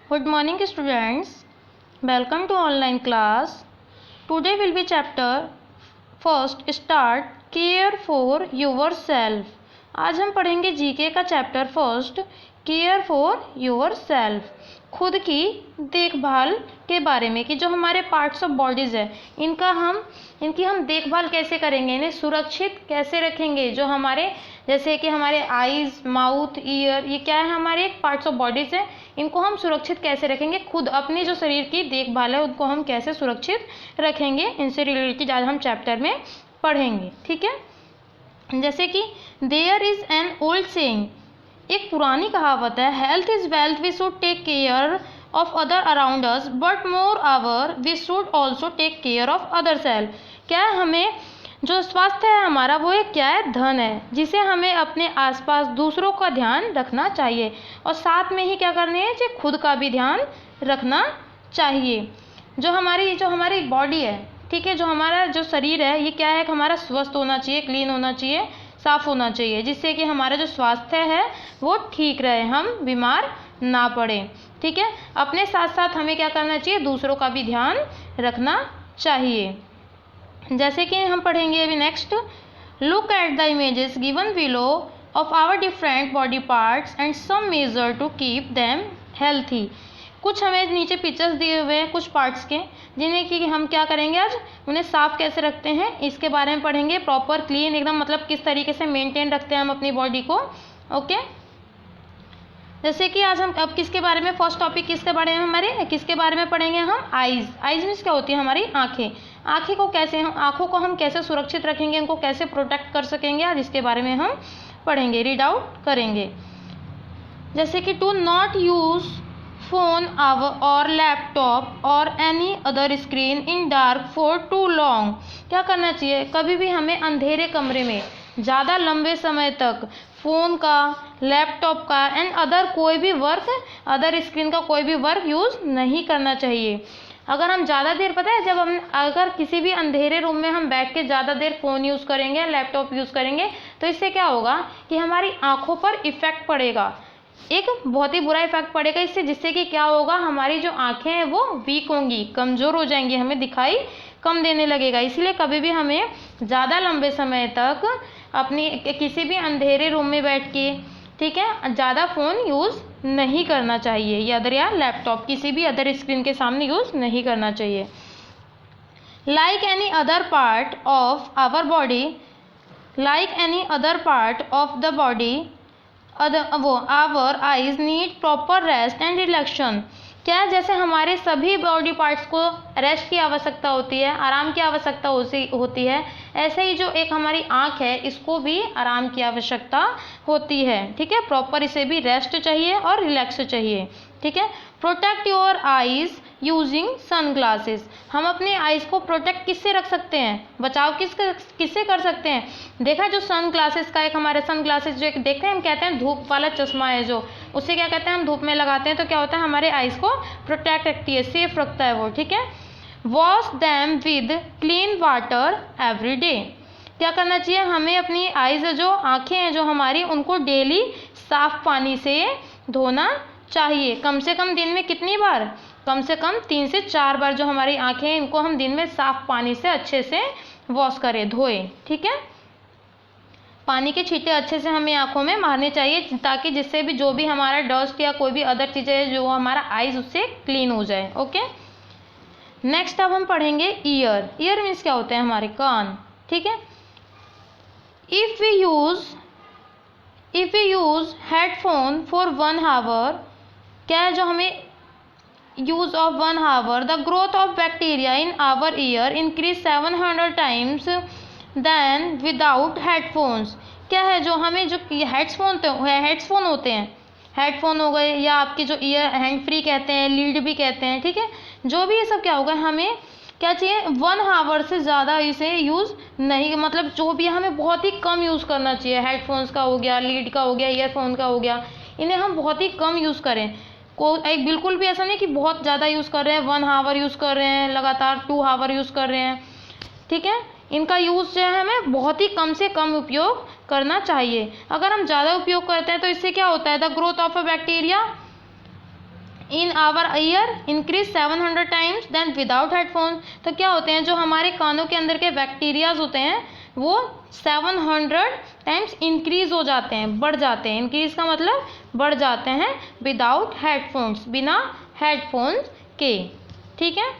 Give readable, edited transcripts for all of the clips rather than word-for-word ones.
Good morning students. Welcome to online class. Today will be chapter first start care for yourself. आज हम पढ़ेंगे GK का chapter first care for yourself, खुद की देखभाल के बारे में कि जो हमारे पार्ट्स ऑफ बॉडीज़ है इनकी हम देखभाल कैसे करेंगे, इन्हें सुरक्षित कैसे रखेंगे। जो हमारे जैसे कि हमारे आईज, माउथ, ईयर, ये क्या है, हमारे पार्ट्स ऑफ बॉडीज़ है, इनको हम सुरक्षित कैसे रखेंगे। खुद अपनी जो शरीर की देखभाल है उनको हम कैसे सुरक्षित रखेंगे, इनसे रिलेटेड आज हम चैप्टर में पढ़ेंगे। ठीक है, जैसे कि there is an old saying, एक पुरानी कहावत है, health is wealth, we should take care of other around us but more our we should also take care of other self. क्या है, हमें जो स्वास्थ्य है हमारा वो एक क्या है, धन है, जिसे हमें अपने आसपास दूसरों का ध्यान रखना चाहिए और साथ में ही क्या करने है कि खुद का भी ध्यान रखना चाहिए। जो हमारी बॉडी है, ठीक है, जो हमारा जो शरीर है ये क्या है, हमारा स्वस्थ होना चाहिए, क्लीन होना चाहिए, साफ होना चाहिए, जिससे कि हमारा जो स्वास्थ्य है वो ठीक रहे, हम बीमार ना पड़े। ठीक है, अपने साथ साथ हमें क्या करना चाहिए, दूसरों का भी ध्यान रखना चाहिए। जैसे कि हम पढ़ेंगे अभी next, look at the images given below of our different body parts and some measure to keep them healthy. कुछ हमें नीचे पिक्चर्स दिए हुए हैं कुछ पार्ट्स के, जिन्हें कि हम क्या करेंगे आज, उन्हें साफ कैसे रखते हैं इसके बारे में पढ़ेंगे। प्रॉपर क्लीन एकदम, मतलब किस तरीके से मेंटेन रखते हैं हम अपनी बॉडी को। ओके, जैसे कि आज हम अब किसके बारे में, फर्स्ट टॉपिक किसके बारे में, हमारे किसके बारे में पढ़ेंगे हम, आईज। आईज मीन्स क्या होती है, हमारी आँखें। आँखों को हम कैसे सुरक्षित रखेंगे, उनको कैसे प्रोटेक्ट कर सकेंगे, आज इसके बारे में हम पढ़ेंगे, रीड आउट करेंगे। जैसे कि टू नॉट यूज फोन और लैपटॉप और any other screen in dark for too long. क्या करना चाहिए, कभी भी हमें अंधेरे कमरे में ज़्यादा लंबे समय तक फ़ोन का, लैपटॉप का एंड अदर स्क्रीन का कोई भी वर्क यूज़ नहीं करना चाहिए। अगर हम ज़्यादा देर, पता है, अगर किसी भी अंधेरे रूम में हम बैठ के ज़्यादा देर फ़ोन यूज़ करेंगे, लैपटॉप यूज़ करेंगे, तो इससे क्या होगा कि हमारी आँखों पर इफ़ेक्ट पड़ेगा, एक बहुत ही बुरा इफेक्ट पड़ेगा इससे, जिससे कि क्या होगा, हमारी जो आंखें हैं वो वीक होंगी, कमज़ोर हो जाएंगी, हमें दिखाई कम देने लगेगा। इसलिए कभी भी हमें ज़्यादा लंबे समय तक अपनी किसी भी अंधेरे रूम में बैठ के, ठीक है, ज़्यादा फ़ोन यूज़ नहीं करना चाहिए, या लैपटॉप किसी भी अदर स्क्रीन के सामने यूज़ नहीं करना चाहिए। Like any other part of our body our eyes need proper rest and relaxation. क्या है, जैसे हमारे सभी बॉडी पार्ट्स को रेस्ट की आवश्यकता होती है, आराम की आवश्यकता होती है, ऐसे ही जो एक हमारी आँख है इसको भी आराम की आवश्यकता होती है। ठीक है, प्रॉपर इसे भी रेस्ट चाहिए और रिलैक्स चाहिए। ठीक है, protect your eyes using sunglasses. हम अपने आइज़ को प्रोटेक्ट किससे रख सकते हैं, बचाव किससे कर सकते हैं। देखा, जो सनग्लासेस का एक हमारे सनग्लासेस जो एक देखते हैं, हम कहते हैं धूप वाला चश्मा है, जो उससे क्या कहते हैं, हम धूप में लगाते हैं तो क्या होता है, हमारे आइज़ को प्रोटेक्ट रखती है, सेफ रखता है वो। ठीक है, wash them with clean water every day. क्या करना चाहिए, हमें अपनी आइज़, जो आँखें हैं जो हमारी, उनको डेली साफ पानी से धोना चाहिए। कम से कम दिन में कितनी बार, कम से कम 3 से 4 बार जो हमारी आंखें हैं इनको हम दिन में साफ पानी से अच्छे से वॉश करें, धोएं। ठीक है, पानी के छींटे अच्छे से हमें आंखों में मारने चाहिए, ताकि जिससे भी जो भी हमारा डस्ट या कोई भी अदर चीज़ें जो हमारा आइज उससे क्लीन हो जाए। ओके, नेक्स्ट अब हम पढ़ेंगे ईयर। ईयर मीन्स क्या होते हैं, हमारे कान। ठीक है, if we use headphone for 1 hour, क्या है, जो हमें use of 1 hour, the growth of bacteria in our ear increase 700 times than without headphones। क्या है, जो हमें जो हेडफोन होते हैं, हेडफोन हो गए या आपके जो ईयर हैंड फ्री कहते हैं, लीड भी कहते हैं। ठीक है, जो भी ये सब क्या होगा, हमें क्या चाहिए, 1 आवर से ज़्यादा इसे यूज़ नहीं, मतलब जो भी हमें बहुत ही कम यूज़ करना चाहिए। हेडफोन्स का हो गया, लीड का हो गया, ईयरफोन का हो गया, इन्हें हम बहुत ही कम यूज़ करें। एक बिल्कुल भी ऐसा नहीं कि बहुत ज़्यादा यूज़ कर रहे हैं, 1 आवर यूज़ कर रहे हैं, लगातार 2 आवर यूज़ कर रहे हैं। ठीक है, इनका यूज़ जो है हमें बहुत ही कम से कम उपयोग करना चाहिए। अगर हम ज़्यादा उपयोग करते हैं तो इससे क्या होता है, the growth of a bacteria in our ear increase 700 times then without headphone. तो क्या होते हैं, जो हमारे कानों के अंदर के बैक्टीरियाज होते हैं वो 700 टाइम्स इंक्रीज हो जाते हैं, बढ़ जाते हैं। इंक्रीज का मतलब बढ़ जाते हैं विदाउट हेडफोन्स, बिना हेडफोन्स के। ठीक है,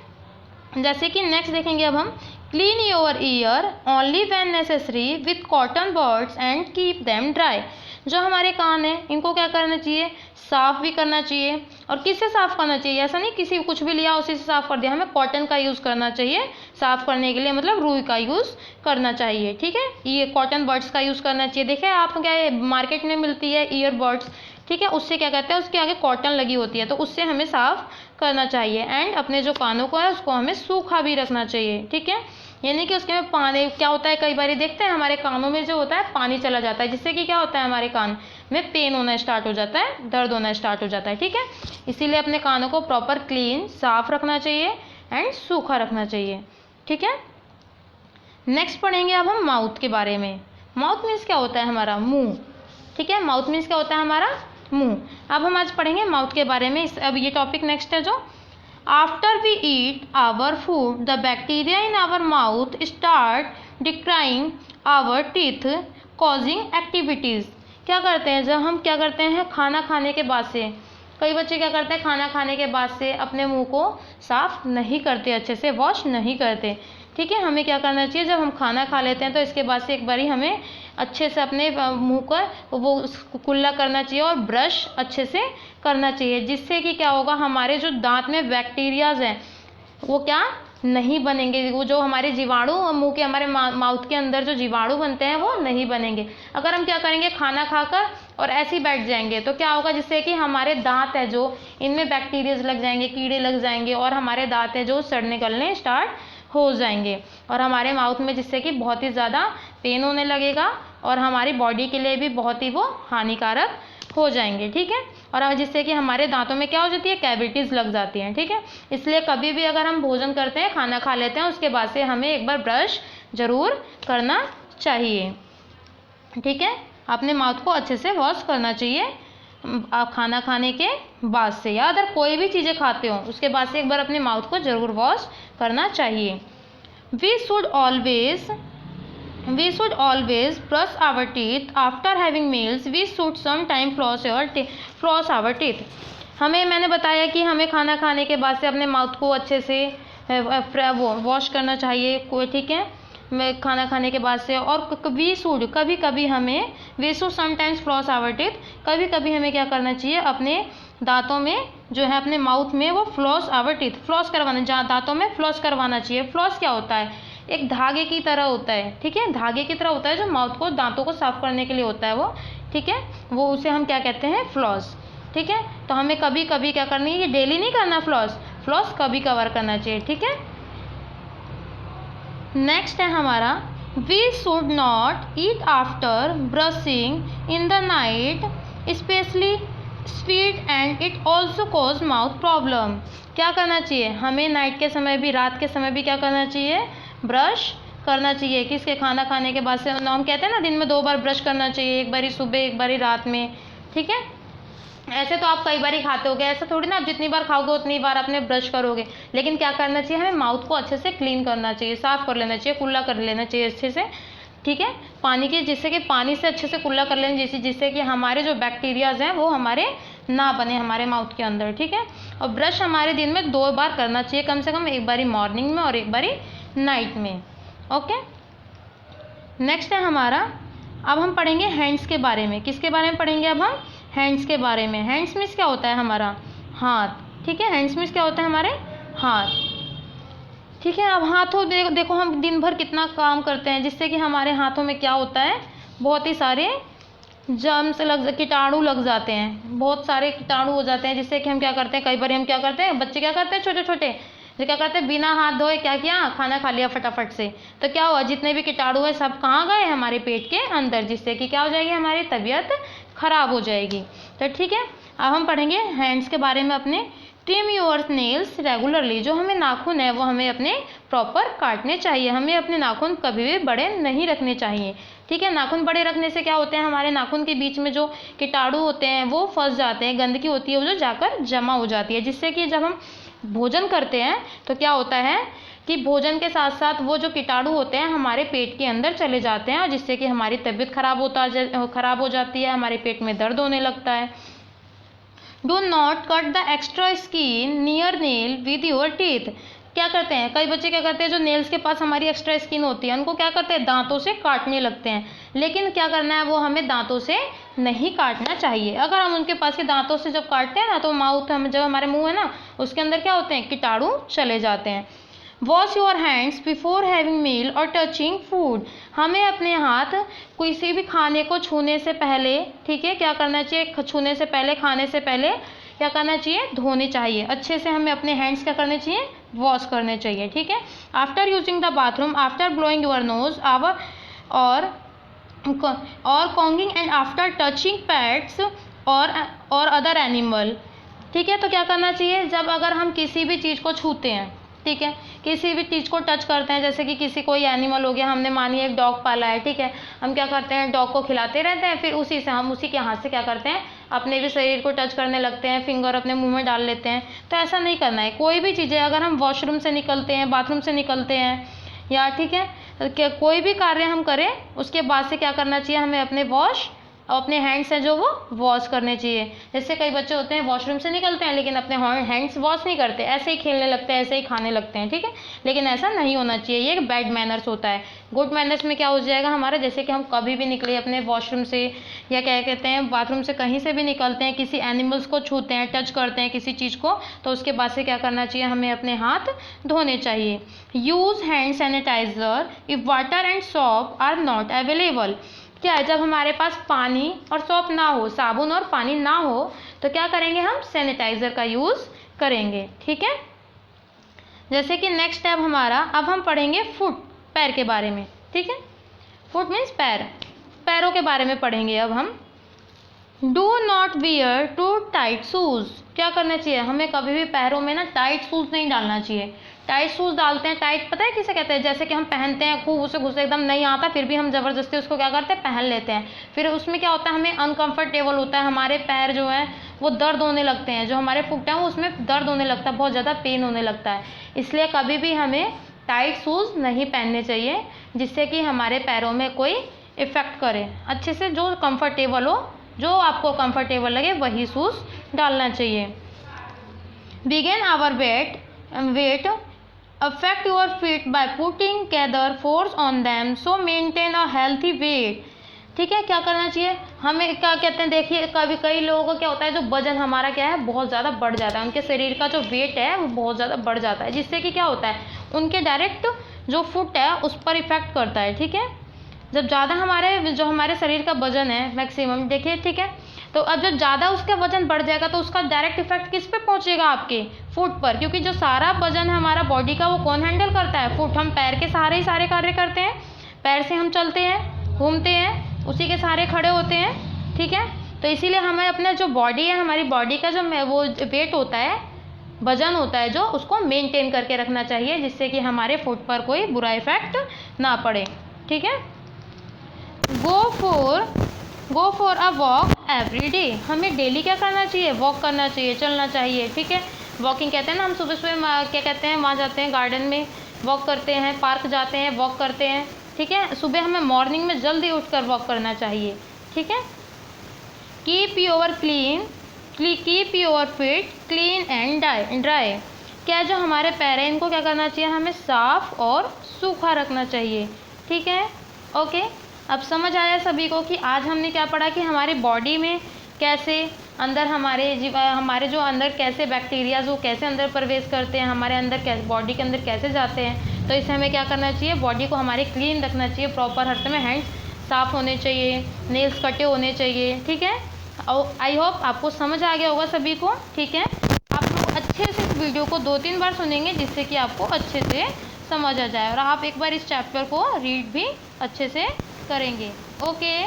जैसे कि नेक्स्ट देखेंगे अब हम, clean your year only when necessary with cotton buds and keep them dry. जो हमारे कान हैं इनको क्या करना चाहिए, साफ़ भी करना चाहिए। और किससे साफ़ करना चाहिए, ऐसा नहीं किसी कुछ भी लिया उसी से साफ़ कर दिया, हमें कॉटन का यूज़ करना चाहिए साफ़ करने के लिए, मतलब रुई का यूज़ करना चाहिए। ठीक है, ये कॉटन बड्स का यूज़ करना चाहिए। देखिए आप क्या है, मार्केट में मिलती है ईयरबड्स, ठीक है, उससे क्या कहते हैं, उसके आगे कॉटन लगी होती है, तो उससे हमें साफ़ करना चाहिए। एंड अपने जो कानों को है उसको हमें सूखा भी रखना चाहिए। ठीक है, यानी कि उसके में पानी क्या होता है, कई बार देखते हैं हमारे कानों में जो होता है पानी चला जाता है, जिससे कि क्या होता है, हमारे कान में पेन होना स्टार्ट हो जाता है, दर्द होना स्टार्ट हो जाता है। ठीक है, इसीलिए अपने कानों को प्रॉपर क्लीन साफ रखना चाहिए एंड सूखा रखना चाहिए। ठीक है, नेक्स्ट पढ़ेंगे अब हम माउथ के बारे में। माउथ मीन्स क्या होता है, हमारा मुंह। ठीक है, माउथ मीन्स क्या होता है, हमारा मुंह। अब हम आज पढ़ेंगे माउथ के बारे में। अब ये टॉपिक नेक्स्ट है जो, after we eat our food the bacteria in our mouth start decaying our teeth causing activities. क्या करते हैं, जब हम क्या करते हैं खाना खाने के बाद से, कई बच्चे क्या करते हैं खाना खाने के बाद से अपने मुंह को साफ़ नहीं करते, अच्छे से वॉश नहीं करते। ठीक है, हमें क्या करना चाहिए, जब हम खाना खा लेते हैं तो इसके बाद से एक बारी हमें अच्छे से अपने मुंह को वो कुल्ला करना चाहिए और ब्रश अच्छे से करना चाहिए, जिससे कि क्या होगा, हमारे जो दांत में बैक्टीरियाज हैं वो क्या नहीं बनेंगे, वो जो हमारे जीवाणु मुंह के हमारे माउथ के अंदर जो जीवाणु बनते हैं वो नहीं बनेंगे। अगर हम क्या करेंगे खाना खाकर और ऐसे ही बैठ जाएंगे तो क्या होगा, जिससे कि हमारे दांत है जो इनमें बैक्टीरियाज लग जाएंगे, कीड़े लग जाएंगे और हमारे दांत है जो सड़ने गलने स्टार्ट हो जाएंगे और हमारे माउथ में, जिससे कि बहुत ही ज़्यादा पेन होने लगेगा और हमारी बॉडी के लिए भी बहुत ही वो हानिकारक हो जाएंगे। ठीक है, और जिससे कि हमारे दांतों में क्या हो जाती है, कैविटीज़ लग जाती हैं। ठीक है, इसलिए कभी भी अगर हम भोजन करते हैं, खाना खा लेते हैं, उसके बाद से हमें एक बार ब्रश ज़रूर करना चाहिए। ठीक है, अपने माउथ को अच्छे से वॉश करना चाहिए आप खाना खाने के बाद से, या अगर कोई भी चीज़ें खाते हो उसके बाद से एक बार अपने माउथ को ज़रूर वॉश करना चाहिए। We should always brush our teeth after having meals. We should some time floss our teeth. मैंने बताया कि हमें खाना खाने के बाद से अपने माउथ को अच्छे से वो वॉश करना चाहिए कोई। ठीक है, मैं खाना खाने के बाद से, और कभी कभी हमें we should sometimes floss our teeth, कभी कभी हमें क्या करना चाहिए, अपने दांतों में जो है अपने माउथ में वो फ्लॉस आवर टीथ, फ्लॉस करवाना, जहाँ दांतों में फ्लॉस करवाना चाहिए। फ्लॉस क्या होता है, एक धागे की तरह होता है। ठीक है, धागे की तरह होता है जो माउथ को, दांतों को साफ करने के लिए होता है वो। ठीक है, वो उसे हम क्या कहते हैं, फ्लॉस। ठीक है, तो हमें कभी कभी क्या करनी है, ये डेली नहीं करना फ्लॉस कभी कवर करना चाहिए। ठीक है, नेक्स्ट है हमारा, we should not eat after brushing in the night specially sweet and it also cause mouth problem. क्या करना चाहिए, हमें नाइट के समय भी, रात के समय भी क्या करना चाहिए, ब्रश करना चाहिए। किसके, खाना खाने के बाद से। हम कहते हैं ना दिन में 2 बार ब्रश करना चाहिए, एक बारी सुबह एक बारी रात में। ठीक है, ऐसे तो आप कई बार ही खाते होगे, ऐसा थोड़ी ना आप जितनी बार खाओगे उतनी बार अपने ब्रश करोगे, लेकिन क्या करना चाहिए, हमें माउथ को अच्छे से क्लीन करना चाहिए, साफ़ कर लेना चाहिए, कुल्ला कर लेना चाहिए अच्छे से। ठीक है, पानी के, जिससे कि पानी से अच्छे से कुल्ला कर लेना, जिससे कि हमारे जो बैक्टीरियाज हैं वो हमारे ना बने हमारे माउथ के अंदर। ठीक है, और ब्रश हमारे दिन में 2 बार करना चाहिए कम से कम, एक बारी मॉर्निंग में और एक बारी नाइट में। ओके, नेक्स्ट है हमारा, अब हम पढ़ेंगे हैंड्स के बारे में। किसके बारे में पढ़ेंगे अब हम, हैंड्स के बारे में। हैंड्स मीन्स क्या होता है, हमारा हाथ। ठीक है, हैंड्स मीन्स क्या होता है, हमारे हाथ। ठीक है, अब हाथों देखो हम दिन भर कितना काम करते हैं, जिससे कि हमारे हाथों में क्या होता है, बहुत ही सारे जर्म्स कीटाणु लग जाते हैं, बहुत सारे कीटाणु हो जाते हैं, जिससे कि हम क्या करते हैं, कई बार हम क्या करते हैं, बच्चे क्या करते हैं, छोटे छोटे जो क्या करते हैं, बिना हाथ धोए क्या किया, खाना खा लिया फटाफट से, तो क्या हुआ, जितने भी कीटाणु है सब कहाँ गए, हमारे पेट के अंदर, जिससे कि क्या हो जाएगी, हमारी तबीयत खराब हो जाएगी। तो ठीक है, अब हम पढ़ेंगे हैंड्स के बारे में अपने। ट्रिम योर नेल्स रेगुलरली, जो हमें नाखून है वो हमें अपने प्रॉपर काटने चाहिए, हमें अपने नाखून कभी भी बड़े नहीं रखने चाहिए। ठीक है, नाखून बड़े रखने से क्या होते हैं, हमारे नाखून के बीच में जो कीटाणु होते हैं वो फंस जाते हैं, गंदगी होती है वो जो जाकर जमा हो जाती है, जिससे कि जब हम भोजन करते हैं तो क्या होता है कि भोजन के साथ साथ वो जो कीटाणु होते हैं हमारे पेट के अंदर चले जाते हैं, और जिससे कि हमारी तबीयत खराब हो जाती है, हमारे पेट में दर्द होने लगता है। Do not cut the extra skin near nail with your teeth. क्या करते हैं कई बच्चे, क्या करते हैं जो नेल्स के पास हमारी एक्स्ट्रा स्किन होती है उनको क्या करते हैं, दांतों से काटने लगते हैं। लेकिन क्या करना है, वो हमें दांतों से नहीं काटना चाहिए। अगर हम उनके पास के दांतों से जब काटते हैं ना तो माउथ, हम जब हमारे मुंह है ना उसके अंदर क्या होते हैं, कीटाणु चले जाते हैं। Wash your hands before having meal और टचिंग फूड। हमें अपने हाथ किसी भी खाने को छूने से पहले, ठीक है, क्या करना चाहिए, छूने से पहले, खाने से पहले क्या करना चाहिए, धोने चाहिए। अच्छे से हमें अपने हैंड्स क्या करने चाहिए, वॉश करने चाहिए। ठीक है, after using the bathroom, after blowing your nose, और कॉन्गिंग एंड आफ्टर टचिंग पेट्स और अदर एनिमल। ठीक है, तो क्या करना चाहिए, जब अगर हम किसी भी चीज़ को छूते हैं, ठीक है, किसी भी चीज़ को टच करते हैं, जैसे कि किसी कोई एनिमल हो गया, हमने मानिए एक डॉग पाला है, ठीक है, हम क्या करते हैं, डॉग को खिलाते रहते हैं, फिर उसी से हम उसी के हाथ से क्या करते हैं, अपने भी शरीर को टच करने लगते हैं, फिंगर अपने मुंह में डाल लेते हैं। तो ऐसा नहीं करना है। कोई भी चीज़ें, अगर हम वॉशरूम से निकलते हैं, बाथरूम से निकलते हैं, या ठीक है क्या कोई भी कार्य हम करें उसके बाद से क्या करना चाहिए, हमें अपने हैंड्स हैं जो वो वॉश करने चाहिए। जैसे कई बच्चे होते हैं वॉशरूम से निकलते हैं लेकिन अपने हैंड्स वॉश नहीं करते, ऐसे ही खेलने लगते हैं, ऐसे ही खाने लगते हैं। ठीक है, लेकिन ऐसा नहीं होना चाहिए, ये एक बैड मैनर्स होता है। गुड मैनर्स में क्या हो जाएगा हमारा, जैसे कि हम कभी भी निकले अपने वॉशरूम से या क्या कहते हैं बाथरूम से, कहीं से भी निकलते हैं, किसी एनिमल्स को छूते हैं, टच करते हैं किसी चीज़ को, तो उसके बाद से क्या करना चाहिए, हमें अपने हाथ धोने चाहिए। Use hand sanitiser if water and soap are not available. क्या है, जब हमारे पास पानी और सॉप ना हो, साबुन और पानी ना हो, तो क्या करेंगे, हम सैनिटाइजर का यूज़ करेंगे। ठीक है, जैसे कि नेक्स्ट स्टेप हमारा, अब हम पढ़ेंगे फुट, पैर के बारे में। ठीक है, फुट मीन्स पैर, पैरों के बारे में पढ़ेंगे अब हम। Do not wear too tight shoes. क्या करना चाहिए, हमें कभी भी पैरों में ना टाइट शूज़ नहीं डालना चाहिए। टाइट शूज़ डालते हैं, टाइट पता है किसे कहते हैं, जैसे कि हम पहनते हैं, खूब उसे घुसे एकदम नहीं आता, फिर भी हम ज़बरदस्ती उसको क्या करते हैं, पहन लेते हैं। फिर उसमें क्या होता है, हमें अनकंफर्टेबल होता है, हमारे पैर जो है वो दर्द होने लगते हैं, जो हमारे फुट हैं उसमें दर्द होने लगता है, बहुत ज़्यादा पेन होने लगता है। इसलिए कभी भी हमें टाइट शूज़ नहीं पहनने चाहिए जिससे कि हमारे पैरों में कोई इफ़ेक्ट करे। अच्छे से जो कंफर्टेबल हो, जो आपको कंफर्टेबल लगे वही शूज़ डालना चाहिए। बिगिन overweight affect your feet by putting gather force on them so maintain a healthy weight। ठीक है, क्या करना चाहिए, हमें क्या कहते हैं, देखिए कभी कई लोगों को क्या होता है, जो वजन हमारा क्या है बहुत ज़्यादा बढ़ जाता है, उनके शरीर का जो वेट है वो बहुत ज़्यादा बढ़ जाता है, जिससे कि क्या होता है, उनके डायरेक्ट जो फुट है उस पर इफेक्ट करता है। ठीक है, जब ज़्यादा हमारे शरीर का वजन है मैक्सिमम, देखिए ठीक है, तो अब जब ज़्यादा उसका वजन बढ़ जाएगा तो उसका डायरेक्ट इफेक्ट किस पे पहुंचेगा, आपके फुट पर, क्योंकि जो सारा वजन है हमारा बॉडी का वो कौन हैंडल करता है, फुट। हम पैर के सहारे ही सारे कार्य करते हैं, पैर से हम चलते हैं, घूमते हैं, उसी के सहारे खड़े होते हैं। ठीक है, तो इसीलिए हमें अपना जो बॉडी है, हमारी बॉडी का जो वो वेट होता है, वजन होता है, जो उसको मेनटेन करके रखना चाहिए, जिससे कि हमारे फुट पर कोई बुरा इफेक्ट ना पड़े। ठीक है, go for a walk every day. हमें डेली क्या करना चाहिए, वॉक करना चाहिए, चलना चाहिए। ठीक है, वॉकिंग कहते हैं ना, हम सुबह सुबह क्या कहते हैं, वहाँ जाते हैं गार्डन में वॉक करते हैं, पार्क जाते हैं, वॉक करते हैं। ठीक है, सुबह हमें मॉर्निंग में जल्दी उठकर वॉक करना चाहिए। ठीक है, keep your feet clean and dry. क्या जो हमारे पैर हैं इनको क्या करना चाहिए, हमें साफ और सूखा रखना चाहिए। ठीक है, ओके, अब समझ आया सभी को कि आज हमने क्या पढ़ा, कि हमारी बॉडी में कैसे अंदर हमारे जो अंदर कैसे बैक्टीरियाज वो कैसे अंदर प्रवेश करते हैं, हमारे अंदर कैसे बॉडी के अंदर कैसे जाते हैं। तो इससे हमें क्या करना चाहिए, बॉडी को हमारे क्लीन रखना चाहिए, प्रॉपर हर समय हैंड्स साफ़ होने चाहिए, नेल्स कटे होने चाहिए। ठीक है, और आई होप आपको समझ आ गया होगा सभी को। ठीक है, आप लोग अच्छे से इस वीडियो को 2-3 बार सुनेंगे जिससे कि आपको अच्छे से समझ आ जाए, और आप एक बार इस चैप्टर को रीड भी अच्छे से करेंगे। ओके,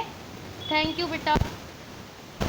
थैंक यू बेटा।